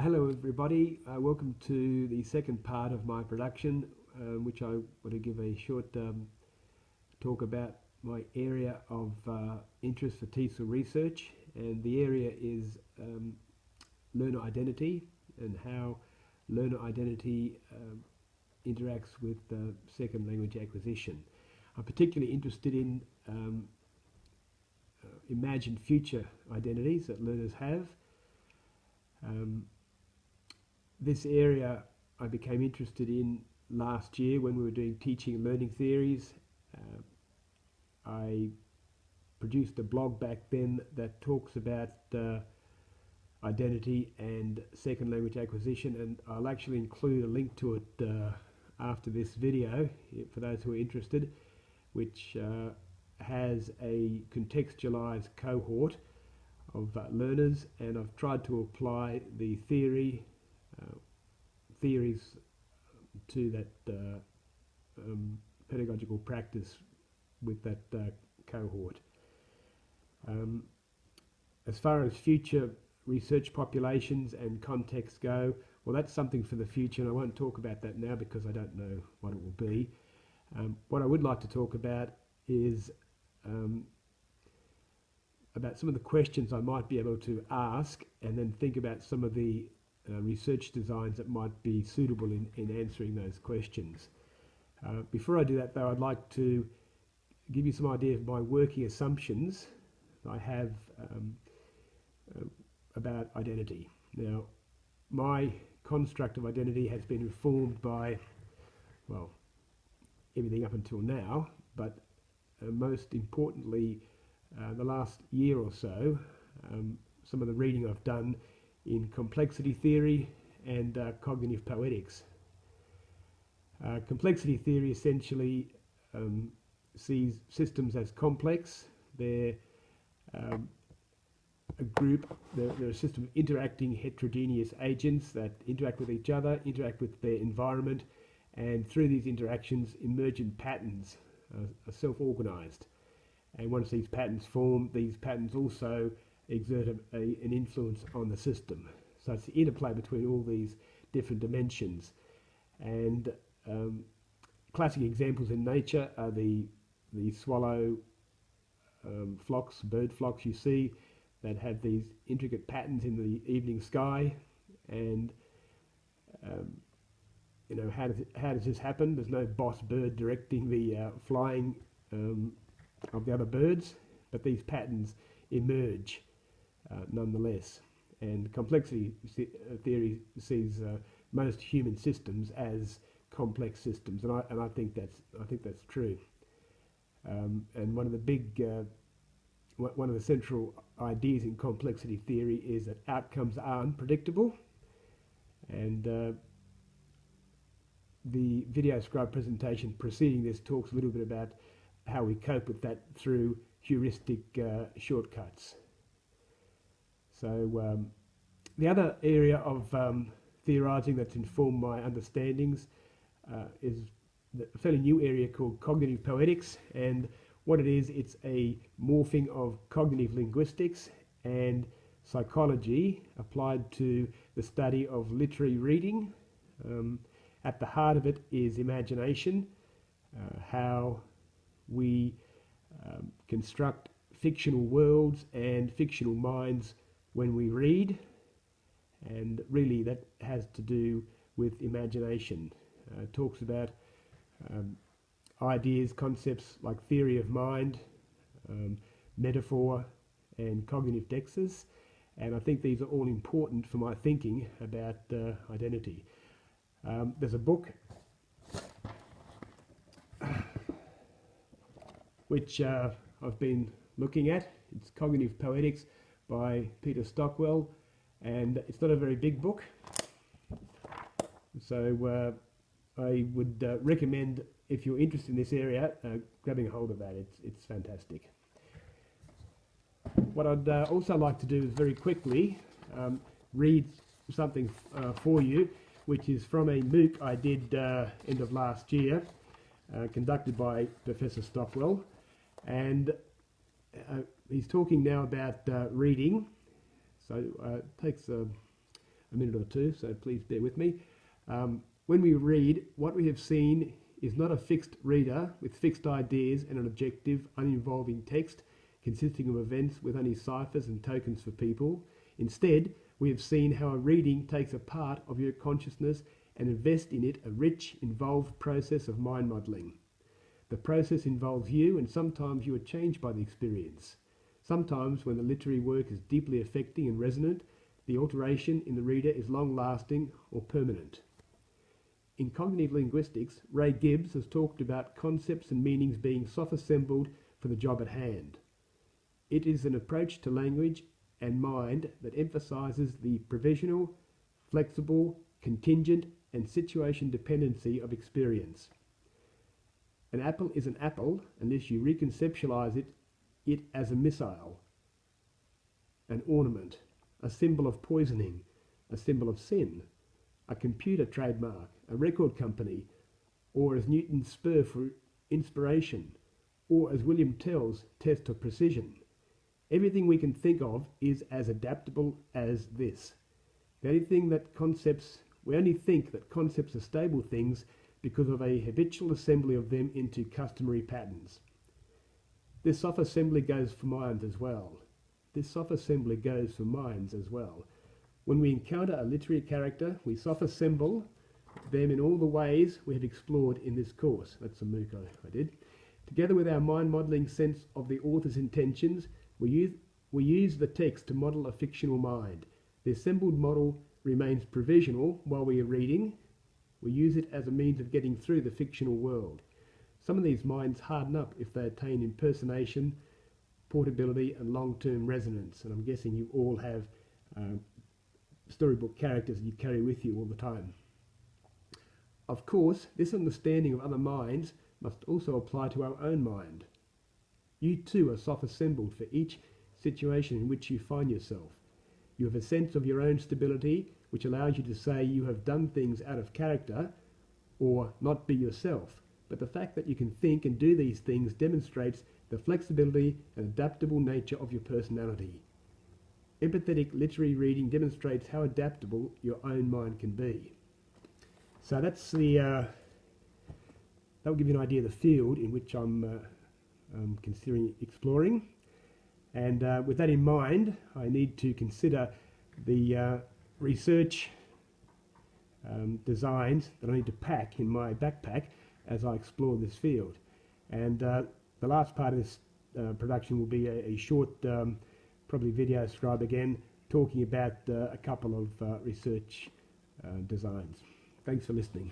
Hello everybody, welcome to the second part of my production, which I want to give a short talk about my area of interest for TESOL research, and the area is learner identity and how learner identity interacts with second language acquisition. I'm particularly interested in imagined future identities that learners have. This area I became interested in last year when we were doing teaching and learning theories. I produced a blog back then that talks about identity and second language acquisition, and I'll actually include a link to it after this video for those who are interested, which has a contextualized cohort of learners, and I've tried to apply the theories to that pedagogical practice with that cohort. As far as future research populations and contexts go, well, that's something for the future, and I won't talk about that now because I don't know what it will be. What I would like to talk about is about some of the questions I might be able to ask, and then think about some of the research designs that might be suitable in answering those questions. Before I do that though, I'd like to give you some idea of my working assumptions I have about identity. Now, my construct of identity has been informed by, well, everything up until now, but most importantly the last year or so, some of the reading I've done in complexity theory and cognitive poetics. Complexity theory essentially sees systems as complex. They're they're a system of interacting heterogeneous agents that interact with each other, interact with their environment, and through these interactions, emergent patterns are self-organized. And once these patterns form, these patterns also exert an influence on the system. So it's the interplay between all these different dimensions. And classic examples in nature are the swallow flocks, bird flocks you see that have these intricate patterns in the evening sky. And you know, how does this happen? There's no boss bird directing the flying of the other birds, but these patterns emerge nonetheless. And complexity theory sees most human systems as complex systems, and I think that's true. And one of the central ideas in complexity theory is that outcomes are unpredictable, and the video scribe presentation preceding this talks a little bit about how we cope with that through heuristic shortcuts. So the other area of theorizing that's informed my understandings is a fairly new area called cognitive poetics, and what it is, it's a morphing of cognitive linguistics and psychology applied to the study of literary reading. At the heart of it is imagination, how we construct fictional worlds and fictional minds when we read, and really that has to do with imagination. It talks about ideas, concepts like theory of mind, metaphor, and cognitive dexes, and I think these are all important for my thinking about identity. There's a book which I've been looking at. It's Cognitive Poetics by Peter Stockwell, and it's not a very big book, so I would recommend, if you're interested in this area, grabbing a hold of that. It's fantastic. What I'd also like to do is very quickly read something for you, which is from a MOOC I did end of last year, conducted by Professor Stockwell, and he's talking now about reading. So it takes a a minute or two, so please bear with me. When we read, what we have seen is not a fixed reader with fixed ideas and an objective, uninvolving text consisting of events with only ciphers and tokens for people. Instead, we have seen how a reading takes a part of your consciousness and invests in it a rich, involved process of mind modelling. The process involves you, and sometimes you are changed by the experience. Sometimes, when the literary work is deeply affecting and resonant, the alteration in the reader is long-lasting or permanent. In cognitive linguistics, Ray Gibbs has talked about concepts and meanings being soft-assembled for the job at hand. It is an approach to language and mind that emphasises the provisional, flexible, contingent and situation dependency of experience. An apple is an apple unless you reconceptualise it as a missile, an ornament, a symbol of poisoning, a symbol of sin, a computer trademark, a record company, or as Newton's spur for inspiration, or as William Tell's test of precision. Everything we can think of is as adaptable as this. We only think that concepts are stable things because of a habitual assembly of them into customary patterns. This soft assembly goes for minds as well. When we encounter a literary character, we soft assemble them in all the ways we have explored in this course. That's a MOOC I did. Together with our mind modelling sense of the author's intentions, we use the text to model a fictional mind. The assembled model remains provisional while we are reading. We use it as a means of getting through the fictional world. Some of these minds harden up if they attain impersonation, portability and long-term resonance. And I'm guessing you all have storybook characters you carry with you all the time. Of course, this understanding of other minds must also apply to our own mind. You too are soft-assembled for each situation in which you find yourself. You have a sense of your own stability, which allows you to say you have done things out of character or not be yourself. But the fact that you can think and do these things demonstrates the flexibility and adaptable nature of your personality. Empathetic literary reading demonstrates how adaptable your own mind can be. So that's that'll give you an idea of the field in which I'm considering exploring. And with that in mind, I need to consider the research designs that I need to pack in my backpack as I explore this field. And the last part of this production will be a short, probably video scribe again, talking about a couple of research designs. Thanks for listening.